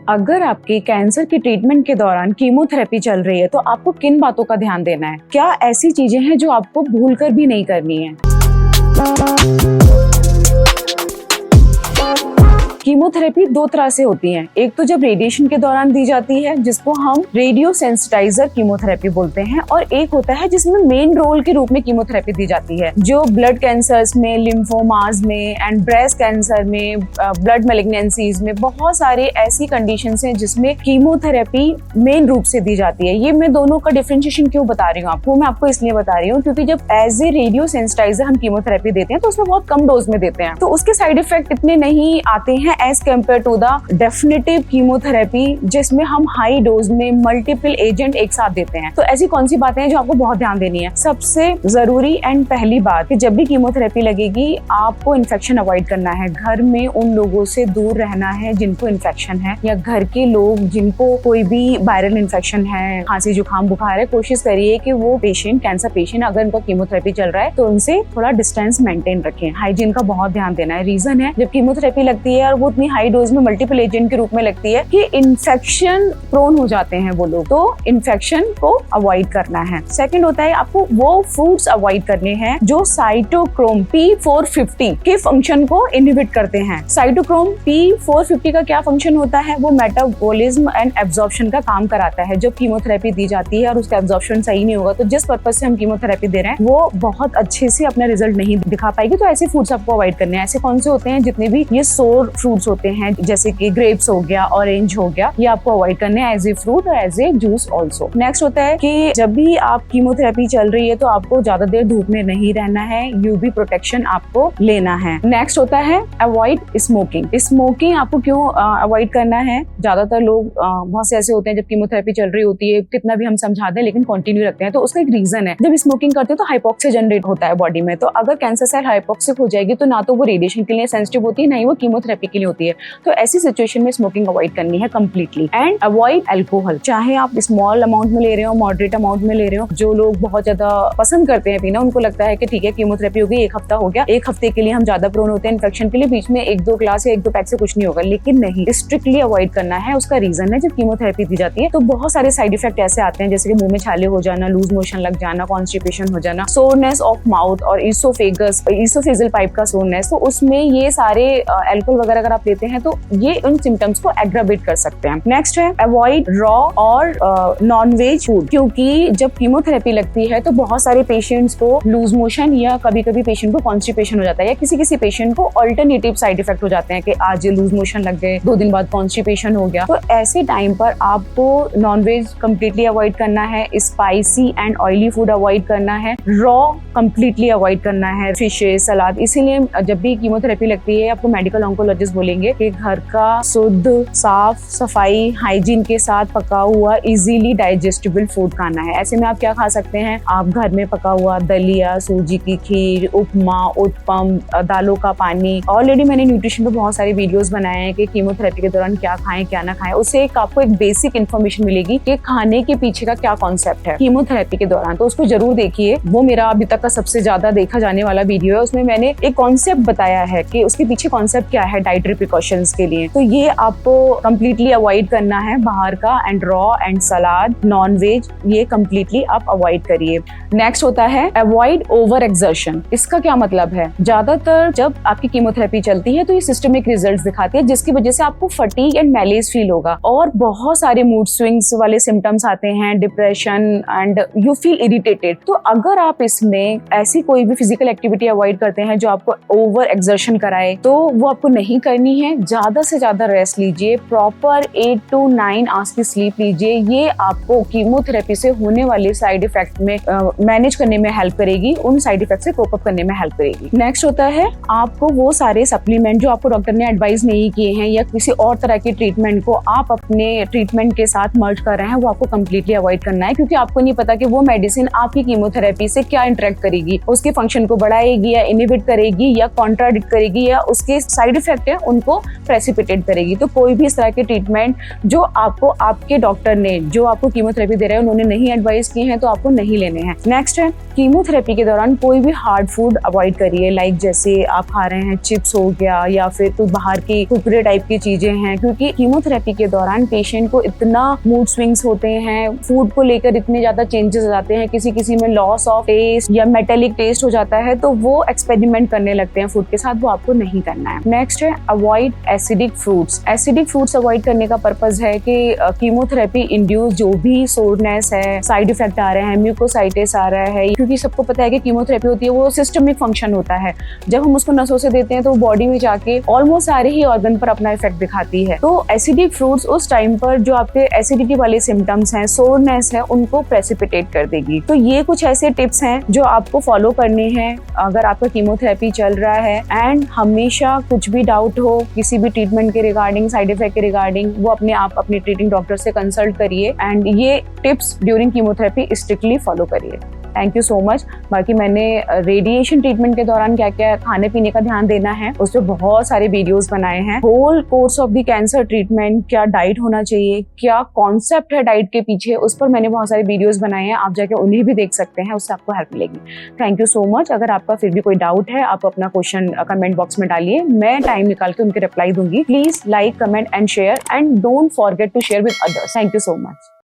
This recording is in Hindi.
अगर आपकी कैंसर की ट्रीटमेंट के दौरान कीमोथेरेपी चल रही है तो आपको किन बातों का ध्यान देना है? क्या ऐसी चीजें हैं जो आपको भूलकर भी नहीं करनी है? कीमोथेरेपी दो तरह से होती है। एक तो जब रेडिएशन के दौरान दी जाती है जिसको हम रेडियो सेंसिटाइजर कीमोथेरेपी बोलते हैं, और एक होता है जिसमें मेन रोल के रूप में कीमोथेरेपी दी जाती है, जो ब्लड कैंसर्स में, लिम्फोमास में एंड ब्रेस्ट कैंसर में, ब्लड मैलिग्नेंसीज में बहुत सारे ऐसी कंडीशंस हैं जिसमें कीमोथेरेपी मेन रूप से दी जाती है। ये मैं दोनों का डिफरेंशिएशन क्यों बता रही हूँ आपको? मैं आपको इसलिए बता रही हूँ क्योंकि जब एज ए रेडियो सेंसिटाइजर हम कीमोथेरेपी देते हैं तो उसमें बहुत कम डोज में देते हैं, तो उसके साइड इफेक्ट इतने नहीं आते हैं as compare to the definitive chemotherapy जिसमें हम हाई डोज में मल्टीपल एजेंट एक साथ देते हैं। तो ऐसी कौन सी बातें हैं जो आपको बहुत ध्यान देनी है? सबसे जरूरी एंड पहली बात कि जब भी कीमोथेरेपी लगेगी आपको इन्फेक्शन अवॉइड करना है। घर में उन लोगों से दूर रहना है जिनको इन्फेक्शन है, या घर के लोग जिनको कोई भी वायरल इन्फेक्शन है, खांसी जुकाम बुखार है, कोशिश करिए कि वो पेशेंट, कैंसर पेशेंट अगर उनका कीमोथेरेपी चल रहा है तो उनसे थोड़ा डिस्टेंस मेंटेन रखें। हाइजीन का बहुत ध्यान देना है। रीजन है जब कीमोथेरेपी लगती है और वो इतनी हाई डोज में मल्टीपल एजेंट के रूप में लगती है कि इन्फेक्शन प्रोन हो जाते हैं वो लोग, तो इन्फेक्शन को अवॉइड करना है। सेकंड होता है आपको वो फूड्स अवॉइड करने हैं जो साइटोक्रोम P450 के फंक्शन को इनहिबिट करते हैं। साइटोक्रोम P450 का क्या फंक्शन होता है? वो मेटाबॉलिज्म एंड एब्जॉर्प्शन का काम कराता है। जब कीमोथेरेपी दी जाती है और उसका एब्जॉर्प्शन सही नहीं होगा तो जिस पर्पज से हम कीमोथेरेपी दे रहे हैं वो बहुत अच्छे से अपना रिजल्ट नहीं दिखा पाएगी, तो ऐसे फूड्स आपको अवॉइड करने हैं। ऐसे कौन से होते हैं? जितने भी ये सोर फ्रूट्स होते हैं जैसे कि ग्रेप्स हो गया, ऑरेंज हो गया, ये आपको अवॉइड करने हैं एज ए फ्रूट और as a juice also. Next होता है कि जब भी आप कीमोथेरेपी चल रही है तो आपको ज्यादा देर धूप में नहीं रहना है, यूवी प्रोटेक्शन आपको लेना है। नेक्स्ट होता है अवॉइड स्मोकिंग। स्मोकिंग आपको क्यों अवॉइड करना है? ज्यादातर लोग बहुत से ऐसे होते हैं जब कीमोथेरेपी चल रही होती है कितना भी हम समझा दें लेकिन कंटिन्यू रखते हैं, तो उसका एक रीजन है। जब स्मोकिंग करते हैं तो हाइपोक्सिया जनरेट होता है बॉडी में, तो अगर कैंसर सेल हाइपोक्सिक हो जाएगी तो ना तो वो रेडिएशन के लिए सेंसिटिव होती है, ना ही वो कीमोथेरेपी के लिए होती है। तो ऐसी सिचुएशन में स्मोकिंग अवॉइड करनी है कंप्लीटली। एंड अवॉइड अल्कोहल, चाहे आप स्मॉल अमाउंट में ले रहे हो, मॉडरेट अमाउंट में ले रहे हो। जो लोग बहुत ज्यादा पसंद करते हैं पीना, उनको लगता है कि ठीक है कीमोथेरेपी हो गई, एक हफ्ता हो गया, एक हफ्ते के लिए हम ज्यादा प्रोन होते हैं इन्फेक्शन के लिए, बीच में 1-2 ग्लास या 1-2 पैक से कुछ नहीं होगा, लेकिन नहीं, स्ट्रिक्टली अवॉइड करना है। उसका रीजन है जब कीमोथेरेपी दी जाती है तो बहुत सारे साइड इफेक्ट ऐसे आते हैं जैसे कि मुंह में छाले हो जाना, लूज मोशन लग जाना, कॉन्स्टिपेशन हो जाना, सोरनेस ऑफ माउथ और ईसोफेजियल पाइप का सोरनेस। तो उसमें ये सारे अल्कोहल वगैरह अगर आप लेते हैं तो ये उन सिम्टम्स को एग्रावेट कर सकते हैं। नेक्स्ट है अवॉइड रॉ और नॉन वेज फूड, क्योंकि जब कीमोथेरेपी लगती है तो बहुत सारे पेशेंट्स को लूज मोशन या कभी कभी पेशेंट को कॉन्स्टिपेशन हो जाता है, या किसी पेशेंट को अल्टरनेटिव साइड इफेक्ट हो जाते हैं कि आज लूज मोशन लग गए, 2 दिन बाद कॉन्स्टिपेशन हो गया। तो ऐसे टाइम पर आपको नॉन वेज कम्प्लीटली अवॉइड करना है, spicy and oily food avoid करना है, रॉ कम्प्लीटली अवॉइड करना है, फिशेस, सलाद। इसीलिए जब भी कीमोथेरेपी लगती है आपको मेडिकल ऑन्कोलॉजिस्ट बोलेंगे कि घर का शुद्ध, साफ सफाई, हाइजीन के साथ पका हुआ इजीली डाइजेस्टेबल फूड खाना है। ऐसे में आप क्या खा सकते हैं? आप घर में पका हुआ दलिया, सूजी की खीर, उपमा, उत्पम, दालों का पानी। ऑलरेडी मैंने न्यूट्रिशन पे बहुत सारे वीडियोस बनाए हैं कि कीमोथेरेपी के दौरान क्या खाएं क्या ना खाएं। उससे आपको एक बेसिक इन्फॉर्मेशन मिलेगी कि खाने के पीछे का क्या कॉन्सेप्ट है कीमोथेरेपी के दौरान, तो उसको जरूर देखिए। वो मेरा अभी तक का सबसे ज्यादा देखा जाने वाला वीडियो है। उसमें मैंने एक कॉन्सेप्ट बताया है कि उसके पीछे कॉन्सेप्ट क्या है डाइटरी प्रिकॉशंस के लिए। तो ये आपको कंप्लीटली अवॉइड करना है, बाहर का and raw and salad, non veg, ये कंप्लीटली आप अवॉइड करिए। नेक्स्ट होता है अवॉइड ओवर एक्सर्शन। इसका क्या मतलब है? ज्यादातर जब आपकी कीमोथेरेपी चलती है तो ये सिस्टमिक रिजल्ट्स दिखाती है जिसकी वजह से आपको फटीग एंड मैलेज फील होगा और बहुत सारे मूड स्विंग्स वाले सिम्टम्स आते हैं, depression and you feel irritated. तो अगर आप इसमें ऐसी कोई भी फिजिकल एक्टिविटी अवॉइड करते हैं जो आपको ओवर एक्सर्शन कराए तो वो आपको नहीं करनी है। ज्यादा से ज्यादा रेस्ट लीजिए, प्रॉपर 8 to 9 आवर्स की स्लीप लीजिए। ये आपको कीमोथेरेपी से होने वाले साइड इफेक्ट में मैनेज करने में हेल्प करेगी, उन साइड इफेक्ट से कोप अप करने में हेल्प करेगी। नेक्स्ट होता है आपको वो सारे सप्लीमेंट जो आपको डॉक्टर ने एडवाइस नहीं किए हैं या किसी और तरह के ट्रीटमेंट को आप अपने ट्रीटमेंट के साथ मर्ज कर रहे हैं, वो आपको कंप्लीटली अवॉइड करना है, क्योंकि आपको नहीं पता कि वो मेडिसिन आपकी कीमोथेरेपी से क्या इंटरेक्ट करेगी, उसके फंक्शन को बढ़ाएगी या इनहिबिट करेगी या कॉन्ट्राडिक्ट करेगी, या उसके साइड इफेक्ट है उनको प्रेसिपिटेट करेगी। तो कोई भी इस तरह के ट्रीटमेंट जो आपको आपके डॉक्टर ने, जो आपको कीमोथेरेपी दे रहे हैं, उन्होंने नहीं एडवाइस किए हैं तो आपको नहीं लेने हैं। नेक्स्ट है कीमोथेरेपी के दौरान कोई भी हार्ड फूड अवॉइड करिए, लाइक जैसे आप खा रहे हैं चिप्स हो गया या फिर कोई बाहर की कुरकुरे टाइप की चीजें हैं, क्योंकि कीमोथेरेपी के दौरान पेशेंट को इतना मूड स्विंग्स होते हैं, फूड को लेकर इतने ज्यादा चेंजेस हो जाते हैं, किसी में लॉस ऑफ टेस्ट या मेटेलिक टेस्ट हो जाता है, तो वो एक्सपेरिमेंट करने लगते हैं फूड के साथ, वो आपको नहीं करना है। नेक्स्ट है avoid acidic fruits. Acidic fruits avoid करने का पर्पज है कि कीमोथेरेपी इंड्यूस जो भी सोरनेस है, साइड इफेक्ट आ रहे हैं, म्यूकोसाइटिस आ रहा है, क्योंकि सबको पता है कि कीमोथेरेपी होती है वो सिस्टमिक फंक्शन होता है। जब हम उसको नसों से देते हैं तो बॉडी में जाके ऑलमोस्ट सारे ही ऑर्गन पर अपना इफेक्ट दिखाती है। तो एसिडिक फ्रूट्स उस टाइम पर जो आपके एसिडिटी वाले सिम्टम्स हैं, सोरनेस है, उनको प्रेसिपिटेट कर देगी। तो ये कुछ ऐसे टिप्स हैं जो आपको फॉलो करने हैं अगर आपका कीमोथेरेपी चल रहा है। एंड हमेशा कुछ भी डाउट हो किसी भी ट्रीटमेंट के रिगार्डिंग, साइड इफेक्ट के रिगार्डिंग, वो अपने आप अपने ट्रीटिंग डॉक्टर से कंसल्ट करिए एंड ये tips during chemotherapy strictly follow करिए। Thank you so much. बाकी मैंने रेडिएशन ट्रीटमेंट के दौरान क्या क्या खाने पीने का ध्यान देना है उस पर बहुत सारे वीडियोस बनाए हैं। Whole course of the cancer treatment, क्या डाइट होना चाहिए, क्या कॉन्सेप्ट है डाइट के पीछे, उस पर मैंने बहुत सारे वीडियोस बनाए हैं, आप जाके उन्हें भी देख सकते हैं, उससे आपको हेल्प मिलेगी। Thank you so much. अगर आपका फिर भी कोई डाउट है, आप अपना क्वेश्चन कमेंट बॉक्स में डालिए, मैं टाइम निकाल के उनके रिप्लाई दूंगी। Please like, comment and share and don't forget to share with others. Thank you so much.